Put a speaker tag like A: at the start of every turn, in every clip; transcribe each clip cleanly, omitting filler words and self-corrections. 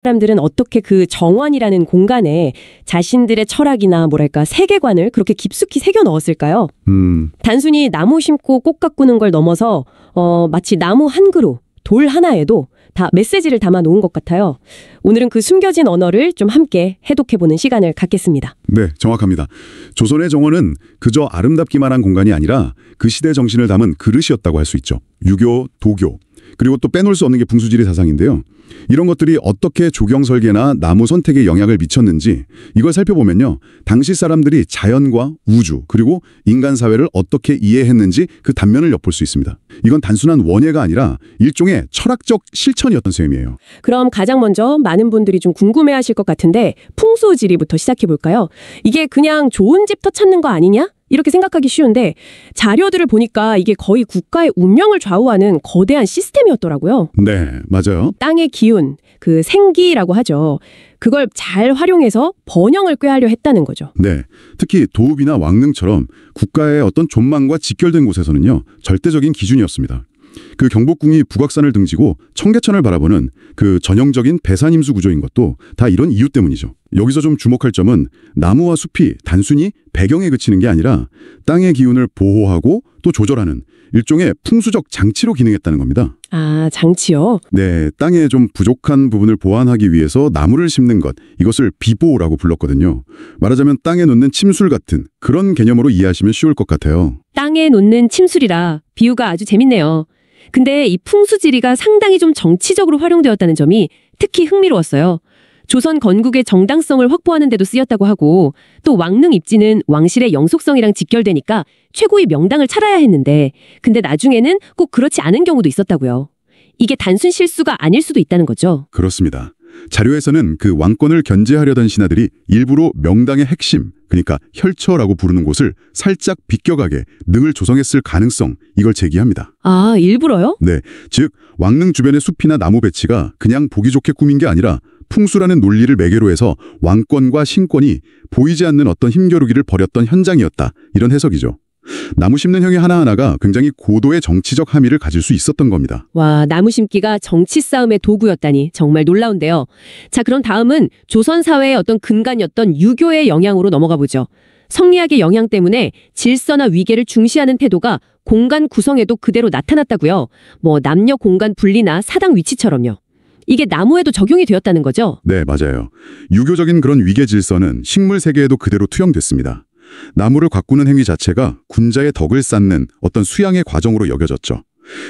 A: 사람들은 어떻게 그 정원이라는 공간에 자신들의 철학이나 뭐랄까 세계관을 그렇게 깊숙이 새겨 넣었을까요? 단순히 나무 심고 꽃 가꾸는 걸 넘어서 마치 나무 한 그루, 돌 하나에도 다 메시지를 담아 놓은 것 같아요. 오늘은 그 숨겨진 언어를 좀 함께 해독해보는 시간을 갖겠습니다.
B: 네, 정확합니다. 조선의 정원은 그저 아름답기만 한 공간이 아니라 그 시대 정신을 담은 그릇이었다고 할 수 있죠. 유교, 도교, 그리고 또 빼놓을 수 없는 게 풍수지리 사상인데요. 이런 것들이 어떻게 조경 설계나 나무 선택에 영향을 미쳤는지 이걸 살펴보면요. 당시 사람들이 자연과 우주 그리고 인간 사회를 어떻게 이해했는지 그 단면을 엿볼 수 있습니다. 이건 단순한 원예가 아니라 일종의 철학적 실천이었던 셈이에요.
A: 그럼 가장 먼저 많은 분들이 좀 궁금해하실 것 같은데 풍수지리부터 시작해볼까요? 이게 그냥 좋은 집터 찾는 거 아니냐? 이렇게 생각하기 쉬운데 자료들을 보니까 이게 거의 국가의 운명을 좌우하는 거대한 시스템이었더라고요.
B: 네, 맞아요.
A: 땅의 기운, 그 생기라고 하죠. 그걸 잘 활용해서 번영을 꾀하려 했다는 거죠.
B: 네, 특히 도읍이나 왕릉처럼 국가의 어떤 존망과 직결된 곳에서는요. 절대적인 기준이었습니다. 그 경복궁이 북악산을 등지고 청계천을 바라보는 그 전형적인 배산임수 구조인 것도 다 이런 이유 때문이죠. 여기서 좀 주목할 점은 나무와 숲이 단순히 배경에 그치는 게 아니라 땅의 기운을 보호하고 또 조절하는 일종의 풍수적 장치로 기능했다는 겁니다.
A: 아, 장치요?
B: 네, 땅에 좀 부족한 부분을 보완하기 위해서 나무를 심는 것, 이것을 비보라고 불렀거든요. 말하자면 땅에 놓는 침술 같은 그런 개념으로 이해하시면 쉬울 것 같아요.
A: 땅에 놓는 침술이라 비유가 아주 재밌네요. 근데 이 풍수지리가 상당히 좀 정치적으로 활용되었다는 점이 특히 흥미로웠어요. 조선 건국의 정당성을 확보하는 데도 쓰였다고 하고 또 왕릉 입지는 왕실의 영속성이랑 직결되니까 최고의 명당을 차려야 했는데 근데 나중에는 꼭 그렇지 않은 경우도 있었다고요. 이게 단순 실수가 아닐 수도 있다는 거죠.
B: 그렇습니다. 자료에서는 그 왕권을 견제하려던 신하들이 일부러 명당의 핵심, 그러니까 혈처라고 부르는 곳을 살짝 비껴가게 능을 조성했을 가능성, 이걸 제기합니다.
A: 아, 일부러요?
B: 네, 즉 왕릉 주변의 숲이나 나무 배치가 그냥 보기 좋게 꾸민 게 아니라 풍수라는 논리를 매개로 해서 왕권과 신권이 보이지 않는 어떤 힘겨루기를 벌였던 현장이었다. 이런 해석이죠. 나무 심는 행위 하나하나가 굉장히 고도의 정치적 함의를 가질 수 있었던 겁니다.
A: 와, 나무 심기가 정치 싸움의 도구였다니 정말 놀라운데요. 자, 그럼 다음은 조선 사회의 어떤 근간이었던 유교의 영향으로 넘어가 보죠. 성리학의 영향 때문에 질서나 위계를 중시하는 태도가 공간 구성에도 그대로 나타났다고요. 뭐 남녀 공간 분리나 사당 위치처럼요. 이게 나무에도 적용이 되었다는 거죠?
B: 네, 맞아요. 유교적인 그런 위계 질서는 식물 세계에도 그대로 투영됐습니다. 나무를 가꾸는 행위 자체가 군자의 덕을 쌓는 어떤 수양의 과정으로 여겨졌죠.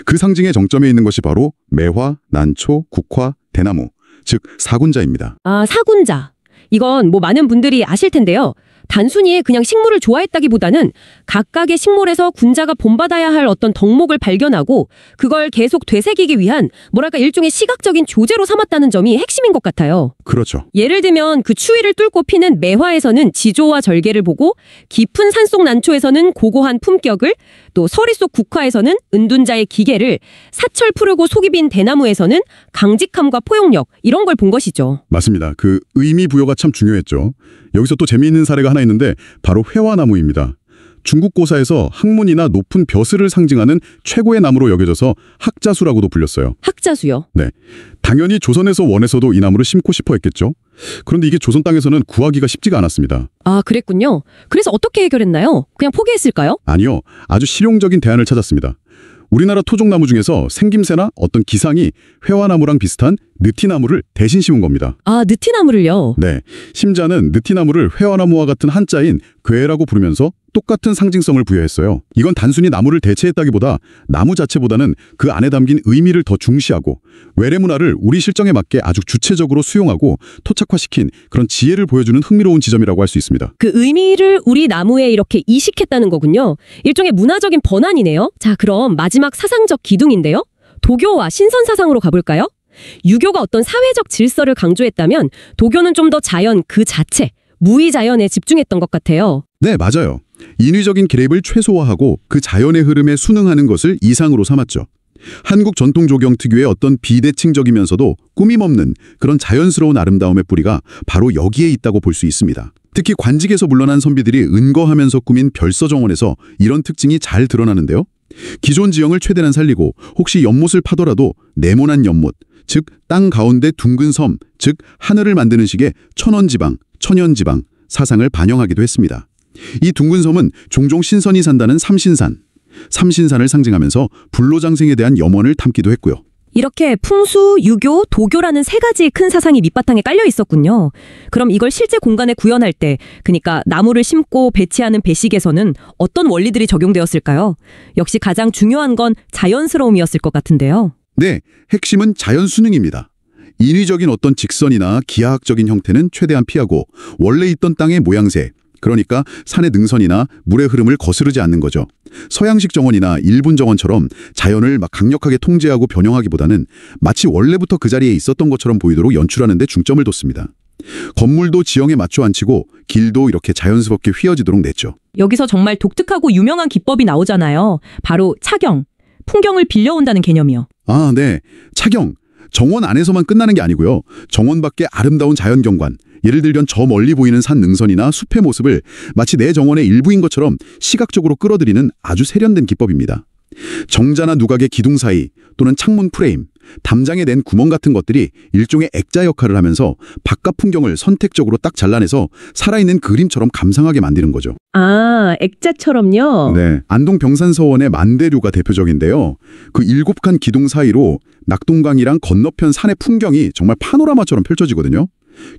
B: 그 상징의 정점에 있는 것이 바로 매화, 난초, 국화, 대나무, 즉 사군자입니다.
A: 아, 사군자. 이건 뭐 많은 분들이 아실 텐데요. 단순히 그냥 식물을 좋아했다기보다는 각각의 식물에서 군자가 본받아야 할 어떤 덕목을 발견하고 그걸 계속 되새기기 위한 뭐랄까 일종의 시각적인 교재로 삼았다는 점이 핵심인 것 같아요.
B: 그렇죠.
A: 예를 들면 그 추위를 뚫고 피는 매화에서는 지조와 절개를 보고 깊은 산속 난초에서는 고고한 품격을 또 서리 속 국화에서는 은둔자의 기계를 사철 푸르고 속이 빈 대나무에서는 강직함과 포용력 이런 걸 본 것이죠.
B: 맞습니다. 그 의미 부여가 참 중요했죠. 여기서 또 재미있는 사례가 하나 있는데 바로 회화나무입니다. 중국 고사에서 학문이나 높은 벼슬을 상징하는 최고의 나무로 여겨져서 학자수라고도 불렸어요.
A: 학자수요?
B: 네, 당연히 조선에서 원에서도 이 나무를 심고 싶어 했겠죠. 그런데 이게 조선 땅에서는 구하기가 쉽지가 않았습니다.
A: 아, 그랬군요. 그래서 어떻게 해결했나요? 그냥 포기했을까요?
B: 아니요, 아주 실용적인 대안을 찾았습니다. 우리나라 토종나무 중에서 생김새나 어떤 기상이 회화나무랑 비슷한 느티나무를 대신 심은 겁니다.
A: 아, 느티나무를요?
B: 네, 심자는 느티나무를 회화나무와 같은 한자인 괴라고 부르면서 똑같은 상징성을 부여했어요. 이건 단순히 나무를 대체했다기보다 나무 자체보다는 그 안에 담긴 의미를 더 중시하고 외래 문화를 우리 실정에 맞게 아주 주체적으로 수용하고 토착화시킨 그런 지혜를 보여주는 흥미로운 지점이라고 할 수 있습니다.
A: 그 의미를 우리 나무에 이렇게 이식했다는 거군요. 일종의 문화적인 번안이네요. 자, 그럼 마지막 사상적 기둥인데요. 도교와 신선사상으로 가볼까요? 유교가 어떤 사회적 질서를 강조했다면 도교는 좀 더 자연 그 자체, 무의자연에 집중했던 것 같아요.
B: 네, 맞아요. 인위적인 개입을 최소화하고 그 자연의 흐름에 순응하는 것을 이상으로 삼았죠. 한국 전통 조경 특유의 어떤 비대칭적이면서도 꾸밈없는 그런 자연스러운 아름다움의 뿌리가 바로 여기에 있다고 볼 수 있습니다. 특히 관직에서 물러난 선비들이 은거하면서 꾸민 별서정원에서 이런 특징이 잘 드러나는데요. 기존 지형을 최대한 살리고 혹시 연못을 파더라도 네모난 연못, 즉 땅 가운데 둥근 섬, 즉 하늘을 만드는 식의 천원지방, 천연지방 사상을 반영하기도 했습니다. 이 둥근 섬은 종종 신선이 산다는 삼신산을 상징하면서 불로장생에 대한 염원을 담기도 했고요.
C: 이렇게 풍수, 유교, 도교라는 세 가지 큰 사상이 밑바탕에 깔려 있었군요. 그럼 이걸 실제 공간에 구현할 때, 그러니까 나무를 심고 배치하는 배식에서는 어떤 원리들이 적용되었을까요? 역시 가장 중요한 건 자연스러움이었을 것 같은데요.
B: 네, 핵심은 자연순응입니다. 인위적인 어떤 직선이나 기하학적인 형태는 최대한 피하고 원래 있던 땅의 모양새, 그러니까 산의 능선이나 물의 흐름을 거스르지 않는 거죠. 서양식 정원이나 일본 정원처럼 자연을 막 강력하게 통제하고 변형하기보다는 마치 원래부터 그 자리에 있었던 것처럼 보이도록 연출하는 데 중점을 뒀습니다. 건물도 지형에 맞춰 앉히고 길도 이렇게 자연스럽게 휘어지도록 냈죠.
C: 여기서 정말 독특하고 유명한 기법이 나오잖아요. 바로 착영, 풍경을 빌려온다는 개념이요.
B: 아, 네. 착영. 정원 안에서만 끝나는 게 아니고요. 정원 밖의 아름다운 자연 경관, 예를 들면 저 멀리 보이는 산 능선이나 숲의 모습을 마치 내 정원의 일부인 것처럼 시각적으로 끌어들이는 아주 세련된 기법입니다. 정자나 누각의 기둥 사이 또는 창문 프레임, 담장에 낸 구멍 같은 것들이 일종의 액자 역할을 하면서 바깥 풍경을 선택적으로 딱 잘라내서 살아있는 그림처럼 감상하게 만드는 거죠.
A: 아, 액자처럼요?
B: 네, 안동 병산서원의 만대류가 대표적인데요. 그 7칸 기둥 사이로 낙동강이랑 건너편 산의 풍경이 정말 파노라마처럼 펼쳐지거든요.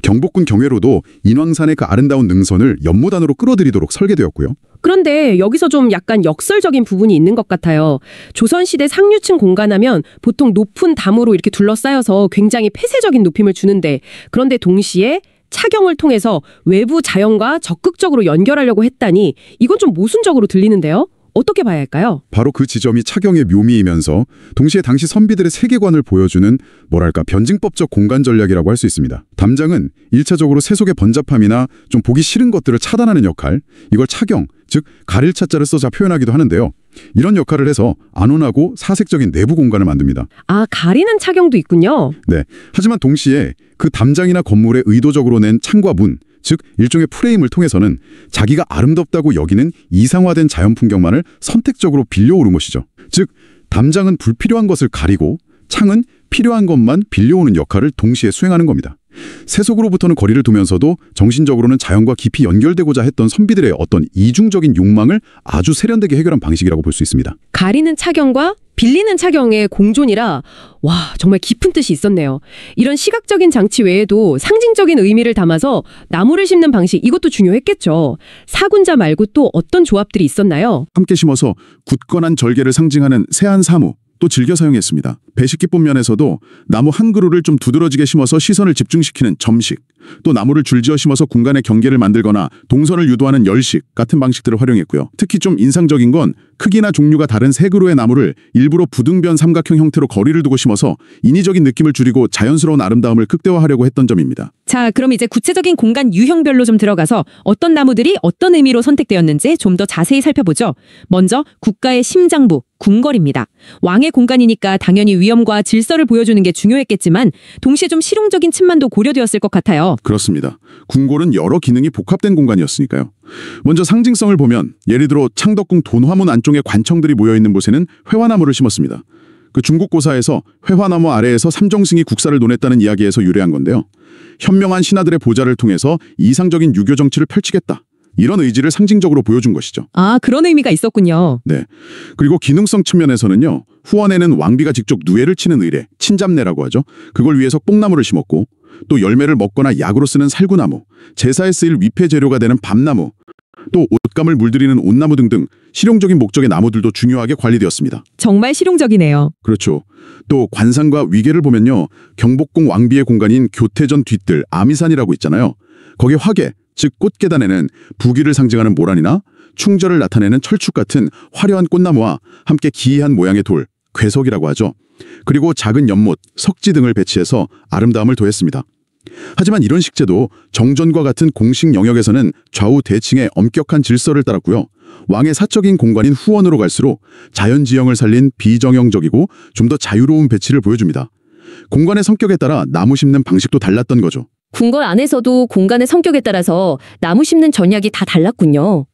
B: 경복궁 경회로도 인왕산의 그 아름다운 능선을 연못 안으로 끌어들이도록 설계되었고요.
A: 그런데 여기서 좀 약간 역설적인 부분이 있는 것 같아요. 조선시대 상류층 공간하면 보통 높은 담으로 이렇게 둘러싸여서 굉장히 폐쇄적인 높임을 주는데, 그런데 동시에 착영을 통해서 외부 자연과 적극적으로 연결하려고 했다니 이건 좀 모순적으로 들리는데요? 어떻게 봐야 할까요?
B: 바로 그 지점이 착영의 묘미이면서 동시에 당시 선비들의 세계관을 보여주는 뭐랄까 변증법적 공간 전략이라고 할 수 있습니다. 담장은 1차적으로 세속의 번잡함이나 좀 보기 싫은 것들을 차단하는 역할, 이걸 착영, 즉 가릴 차자를 써서 표현하기도 하는데요. 이런 역할을 해서 안온하고 사색적인 내부 공간을 만듭니다.
A: 아, 가리는 착영도 있군요.
B: 네. 하지만 동시에 그 담장이나 건물에 의도적으로 낸 창과 문, 즉 일종의 프레임을 통해서는 자기가 아름답다고 여기는 이상화된 자연 풍경만을 선택적으로 빌려오는 것이죠. 즉 담장은 불필요한 것을 가리고 창은 필요한 것만 빌려오는 역할을 동시에 수행하는 겁니다. 세속으로부터는 거리를 두면서도 정신적으로는 자연과 깊이 연결되고자 했던 선비들의 어떤 이중적인 욕망을 아주 세련되게 해결한 방식이라고 볼 수 있습니다.
A: 가리는 착영과 빌리는 착영의 공존이라, 와, 정말 깊은 뜻이 있었네요. 이런 시각적인 장치 외에도 상징적인 의미를 담아서 나무를 심는 방식, 이것도 중요했겠죠. 사군자 말고 또 어떤 조합들이 있었나요?
B: 함께 심어서 굳건한 절개를 상징하는 세안사무, 또 즐겨 사용했습니다. 배식기법 면에서도 나무 한 그루를 좀 두드러지게 심어서 시선을 집중시키는 점식, 또 나무를 줄지어 심어서 공간의 경계를 만들거나 동선을 유도하는 열식 같은 방식들을 활용했고요. 특히 좀 인상적인 건 크기나 종류가 다른 세 그루의 나무를 일부러 부등변 삼각형 형태로 거리를 두고 심어서 인위적인 느낌을 줄이고 자연스러운 아름다움을 극대화하려고 했던 점입니다.
C: 자, 그럼 이제 구체적인 공간 유형별로 좀 들어가서 어떤 나무들이 어떤 의미로 선택되었는지 좀 더 자세히 살펴보죠. 먼저 국가의 심장부, 궁궐입니다. 왕의 공간이니까 당연히 위엄과 질서를 보여주는 게 중요했겠지만 동시에 좀 실용적인 층만도 고려되었을 것 같아요.
B: 그렇습니다. 궁궐은 여러 기능이 복합된 공간이었으니까요. 먼저 상징성을 보면 예를 들어 창덕궁 돈화문 안쪽에 관청들이 모여있는 곳에는 회화나무를 심었습니다. 그 중국 고사에서 회화나무 아래에서 삼정승이 국사를 논했다는 이야기에서 유래한 건데요. 현명한 신하들의 보좌를 통해서 이상적인 유교 정치를 펼치겠다. 이런 의지를 상징적으로 보여준 것이죠.
C: 아, 그런 의미가 있었군요.
B: 네. 그리고 기능성 측면에서는요. 후원에는 왕비가 직접 누에를 치는 의례, 친잡례라고 하죠. 그걸 위해서 뽕나무를 심었고 또 열매를 먹거나 약으로 쓰는 살구나무, 제사에 쓰일 위패 재료가 되는 밤나무, 또 옷감을 물들이는 옷나무 등등 실용적인 목적의 나무들도 중요하게 관리되었습니다.
C: 정말 실용적이네요.
B: 그렇죠. 또 관상과 위계를 보면요. 경복궁 왕비의 공간인 교태전 뒤뜰 아미산이라고 있잖아요. 거기 화계, 즉 꽃계단에는 부귀를 상징하는 모란이나 충절을 나타내는 철축 같은 화려한 꽃나무와 함께 기이한 모양의 돌, 괴석이라고 하죠. 그리고 작은 연못, 석지 등을 배치해서 아름다움을 더했습니다. 하지만 이런 식재도 정전과 같은 공식 영역에서는 좌우 대칭의 엄격한 질서를 따랐고요. 왕의 사적인 공간인 후원으로 갈수록 자연지형을 살린 비정형적이고 좀 더 자유로운 배치를 보여줍니다. 공간의 성격에 따라 나무 심는 방식도 달랐던 거죠.
D: 궁궐 안에서도 공간의 성격에 따라서 나무 심는 전략이 다 달랐군요.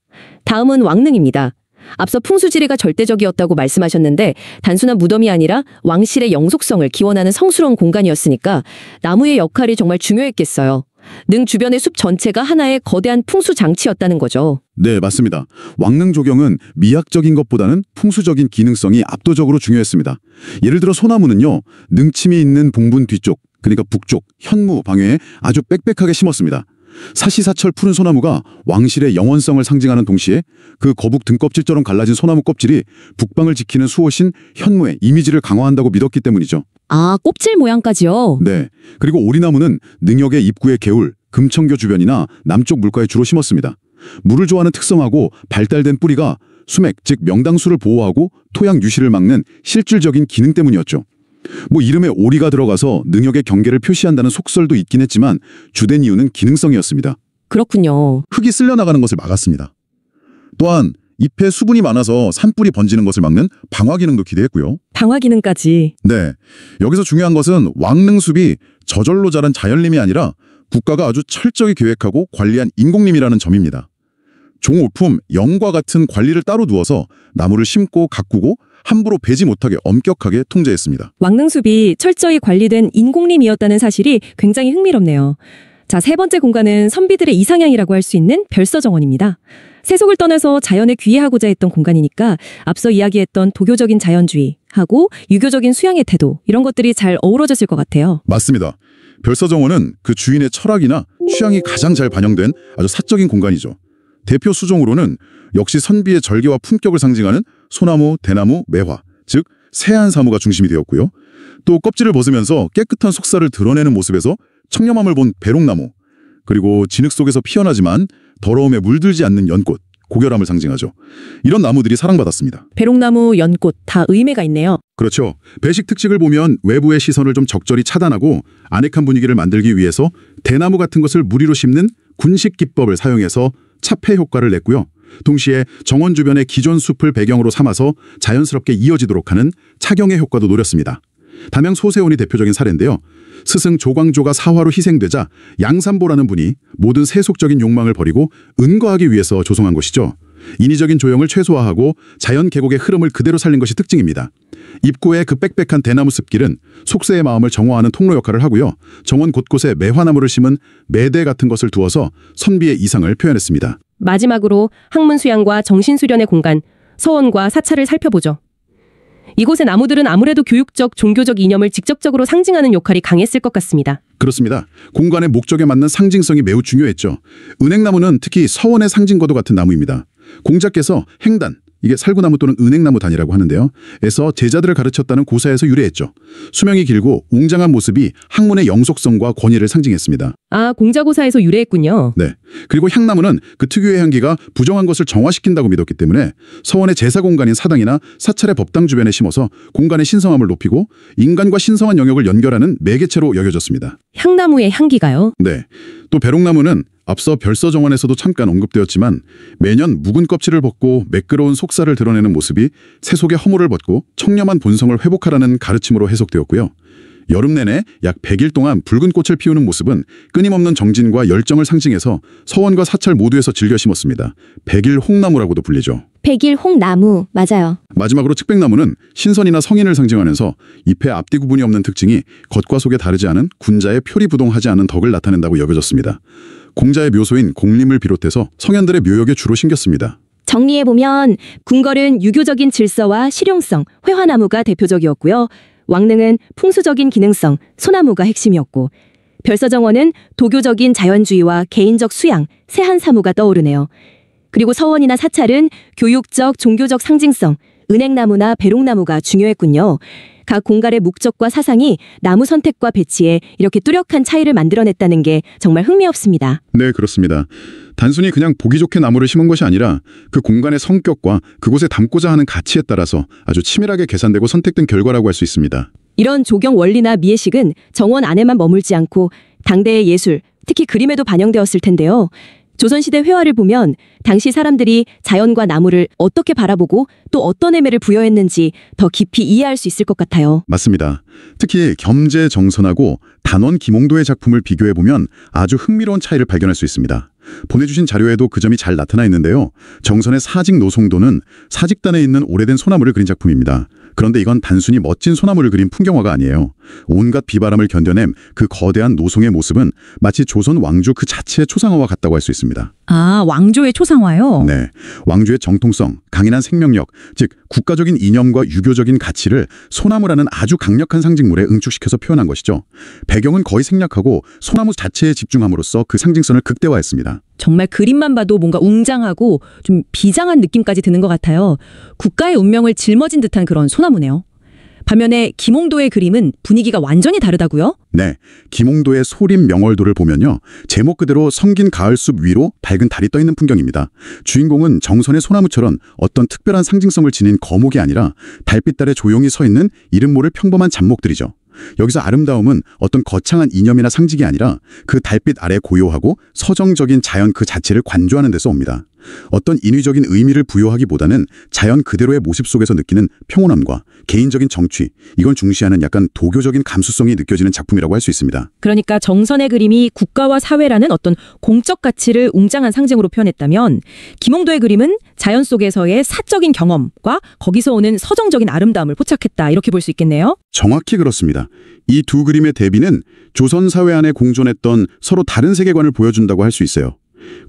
D: 다음은 왕릉입니다.
A: 앞서 풍수지리가 절대적이었다고 말씀하셨는데 단순한 무덤이 아니라 왕실의 영속성을 기원하는 성스러운 공간이었으니까 나무의 역할이 정말 중요했겠어요. 능 주변의 숲 전체가 하나의 거대한 풍수 장치였다는 거죠.
B: 네, 맞습니다. 왕릉 조경은 미학적인 것보다는 풍수적인 기능성이 압도적으로 중요했습니다. 예를 들어 소나무는요, 능침이 있는 봉분 뒤쪽, 그러니까 북쪽, 현무 방해에 아주 빽빽하게 심었습니다. 사시사철 푸른 소나무가 왕실의 영원성을 상징하는 동시에 그 거북 등껍질처럼 갈라진 소나무 껍질이 북방을 지키는 수호신 현무의 이미지를 강화한다고 믿었기 때문이죠.
A: 아, 껍질 모양까지요?
B: 네. 그리고 오리나무는 능역의 입구의 개울, 금천교 주변이나 남쪽 물가에 주로 심었습니다. 물을 좋아하는 특성하고 발달된 뿌리가 수맥, 즉 명당수를 보호하고 토양 유실을 막는 실질적인 기능 때문이었죠. 이름에 오리가 들어가서 능역의 경계를 표시한다는 속설도 있긴 했지만 주된 이유는 기능성이었습니다.
A: 그렇군요.
B: 흙이 쓸려나가는 것을 막았습니다. 또한 잎에 수분이 많아서 산불이 번지는 것을 막는 방화 기능도 기대했고요.
A: 방화 기능까지.
B: 네, 여기서 중요한 것은 왕릉숲이 저절로 자란 자연림이 아니라 국가가 아주 철저히 계획하고 관리한 인공림이라는 점입니다. 종오품, 영과 같은 관리를 따로 두어서 나무를 심고 가꾸고 함부로 베지 못하게 엄격하게 통제했습니다.
A: 왕릉숲이 철저히 관리된 인공림이었다는 사실이 굉장히 흥미롭네요. 자, 세 번째 공간은 선비들의 이상향이라고 할 수 있는 별서정원입니다. 세속을 떠나서 자연에 귀의하고자 했던 공간이니까 앞서 이야기했던 도교적인 자연주의하고 유교적인 수양의 태도, 이런 것들이 잘 어우러졌을 것 같아요.
B: 맞습니다. 별서정원은 그 주인의 철학이나 취향이 가장 잘 반영된 아주 사적인 공간이죠. 대표 수종으로는 역시 선비의 절개와 품격을 상징하는 소나무, 대나무, 매화, 즉 세안사무가 중심이 되었고요. 또 껍질을 벗으면서 깨끗한 속살을 드러내는 모습에서 청렴함을 본 배롱나무, 그리고 진흙 속에서 피어나지만 더러움에 물들지 않는 연꽃, 고결함을 상징하죠. 이런 나무들이 사랑받았습니다.
A: 배롱나무, 연꽃 다 의미가 있네요.
B: 그렇죠. 배식 특징을 보면 외부의 시선을 좀 적절히 차단하고 아늑한 분위기를 만들기 위해서 대나무 같은 것을 무리로 심는 군식 기법을 사용해서 차폐 효과를 냈고요. 동시에 정원 주변의 기존 숲을 배경으로 삼아서 자연스럽게 이어지도록 하는 차경의 효과도 노렸습니다. 담양 소세원이 대표적인 사례인데요. 스승 조광조가 사화로 희생되자 양산보라는 분이 모든 세속적인 욕망을 버리고 은거하기 위해서 조성한 것이죠. 인위적인 조형을 최소화하고 자연 계곡의 흐름을 그대로 살린 것이 특징입니다. 입구의 그 빽빽한 대나무 습길은 속세의 마음을 정화하는 통로 역할을 하고요. 정원 곳곳에 매화나무를 심은 매대 같은 것을 두어서 선비의 이상을 표현했습니다.
A: 마지막으로 학문수양과 정신수련의 공간, 서원과 사찰을 살펴보죠. 이곳의 나무들은 아무래도 교육적, 종교적 이념을 직접적으로 상징하는 역할이 강했을 것 같습니다. 그렇습니다.
B: 공간의 목적에 맞는 상징성이 매우 중요했죠. 은행나무는 특히 서원의 상징과도 같은 나무입니다. 공자께서 행단, 이게 살구나무 또는 은행나무 단이라고 하는데요. 에서 제자들을 가르쳤다는 고사에서 유래했죠. 수명이 길고 웅장한 모습이 학문의 영속성과 권위를 상징했습니다.
A: 아, 공자고사에서 유래했군요.
B: 네. 그리고 향나무는 그 특유의 향기가 부정한 것을 정화시킨다고 믿었기 때문에 서원의 제사 공간인 사당이나 사찰의 법당 주변에 심어서 공간의 신성함을 높이고 인간과 신성한 영역을 연결하는 매개체로 여겨졌습니다.
A: 향나무의 향기가요?
B: 네. 또 배롱나무는 앞서 별서정원에서도 잠깐 언급되었지만 매년 묵은 껍질을 벗고 매끄러운 속살을 드러내는 모습이 세속의 허물을 벗고 청렴한 본성을 회복하라는 가르침으로 해석되었고요. 여름 내내 약 100일 동안 붉은 꽃을 피우는 모습은 끊임없는 정진과 열정을 상징해서 서원과 사찰 모두에서 즐겨 심었습니다. 100일 홍나무라고도 불리죠.
D: 100일 홍나무, 맞아요.
B: 마지막으로 측백나무는 신선이나 성인을 상징하면서 잎의 앞뒤 구분이 없는 특징이 겉과 속에 다르지 않은 군자의 표리부동하지 않은 덕을 나타낸다고 여겨졌습니다. 공자의 묘소인 공림을 비롯해서 성현들의 묘역에 주로 신겼습니다.
A: 정리해보면 궁궐은 유교적인 질서와 실용성, 회화나무가 대표적이었고요. 왕릉은 풍수적인 기능성, 소나무가 핵심이었고, 별서정원은 도교적인 자연주의와 개인적 수양, 세한사무가 떠오르네요. 그리고 서원이나 사찰은 교육적, 종교적 상징성, 은행나무나 배롱나무가 중요했군요. 각 공간의 목적과 사상이 나무 선택과 배치에 이렇게 뚜렷한 차이를 만들어냈다는 게 정말 흥미롭습니다.
B: 네, 그렇습니다. 단순히 그냥 보기 좋게 나무를 심은 것이 아니라 그 공간의 성격과 그곳에 담고자 하는 가치에 따라서 아주 치밀하게 계산되고 선택된 결과라고 할 수 있습니다.
A: 이런 조경 원리나 미해식은 정원 안에만 머물지 않고 당대의 예술, 특히 그림에도 반영되었을 텐데요. 조선시대 회화를 보면 당시 사람들이 자연과 나무를 어떻게 바라보고 또 어떤 의미를 부여했는지 더 깊이 이해할 수 있을 것 같아요.
B: 맞습니다. 특히 겸재 정선하고 단원 김홍도의 작품을 비교해보면 아주 흥미로운 차이를 발견할 수 있습니다. 보내주신 자료에도 그 점이 잘 나타나 있는데요. 정선의 사직 노송도는 사직단에 있는 오래된 소나무를 그린 작품입니다. 그런데 이건 단순히 멋진 소나무를 그린 풍경화가 아니에요. 온갖 비바람을 견뎌낸 그 거대한 노송의 모습은 마치 조선 왕조 그 자체의 초상화와 같다고 할 수 있습니다.
C: 아, 왕조의 초상화요?
B: 네, 왕조의 정통성, 강인한 생명력, 즉 국가적인 이념과 유교적인 가치를 소나무라는 아주 강력한 상징물에 응축시켜서 표현한 것이죠. 배경은 거의 생략하고 소나무 자체에 집중함으로써 그 상징성을 극대화했습니다.
C: 정말 그림만 봐도 뭔가 웅장하고 좀 비장한 느낌까지 드는 것 같아요. 국가의 운명을 짊어진 듯한 그런 소나무네요. 반면에 김홍도의 그림은 분위기가 완전히 다르다고요?
B: 네, 김홍도의 소림 명월도를 보면요. 제목 그대로 성긴 가을숲 위로 밝은 달이 떠있는 풍경입니다. 주인공은 정선의 소나무처럼 어떤 특별한 상징성을 지닌 거목이 아니라 달빛 아래 조용히 서 있는 이름 모를 평범한 잡목들이죠. 여기서 아름다움은 어떤 거창한 이념이나 상징이 아니라 그 달빛 아래 고요하고 서정적인 자연 그 자체를 관조하는 데서 옵니다. 어떤 인위적인 의미를 부여하기보다는 자연 그대로의 모습 속에서 느끼는 평온함과 개인적인 정취, 이걸 중시하는 약간 도교적인 감수성이 느껴지는 작품이라고 할 수 있습니다.
C: 그러니까 정선의 그림이 국가와 사회라는 어떤 공적 가치를 웅장한 상징으로 표현했다면 김홍도의 그림은 자연 속에서의 사적인 경험과 거기서 오는 서정적인 아름다움을 포착했다, 이렇게 볼 수 있겠네요.
B: 정확히 그렇습니다. 이 두 그림의 대비는 조선 사회 안에 공존했던 서로 다른 세계관을 보여준다고 할 수 있어요.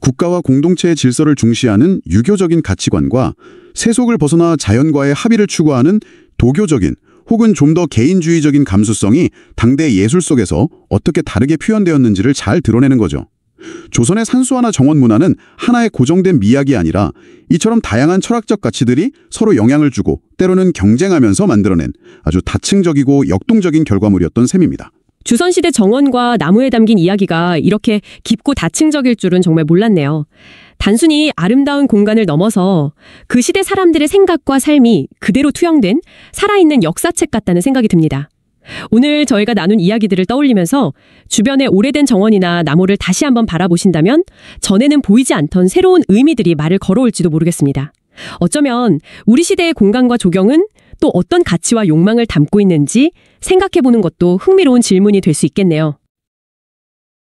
B: 국가와 공동체의 질서를 중시하는 유교적인 가치관과 세속을 벗어나 자연과의 합의를 추구하는 도교적인 혹은 좀 더 개인주의적인 감수성이 당대 예술 속에서 어떻게 다르게 표현되었는지를 잘 드러내는 거죠. 조선의 산수화나 정원 문화는 하나의 고정된 미학이 아니라 이처럼 다양한 철학적 가치들이 서로 영향을 주고 때로는 경쟁하면서 만들어낸 아주 다층적이고 역동적인 결과물이었던 셈입니다.
A: 조선시대 정원과 나무에 담긴 이야기가 이렇게 깊고 다층적일 줄은 정말 몰랐네요. 단순히 아름다운 공간을 넘어서 그 시대 사람들의 생각과 삶이 그대로 투영된 살아있는 역사책 같다는 생각이 듭니다. 오늘 저희가 나눈 이야기들을 떠올리면서 주변의 오래된 정원이나 나무를 다시 한번 바라보신다면 전에는 보이지 않던 새로운 의미들이 말을 걸어올지도 모르겠습니다. 어쩌면 우리 시대의 공간과 조경은 또 어떤 가치와 욕망을 담고 있는지 생각해보는 것도 흥미로운 질문이 될 수 있겠네요.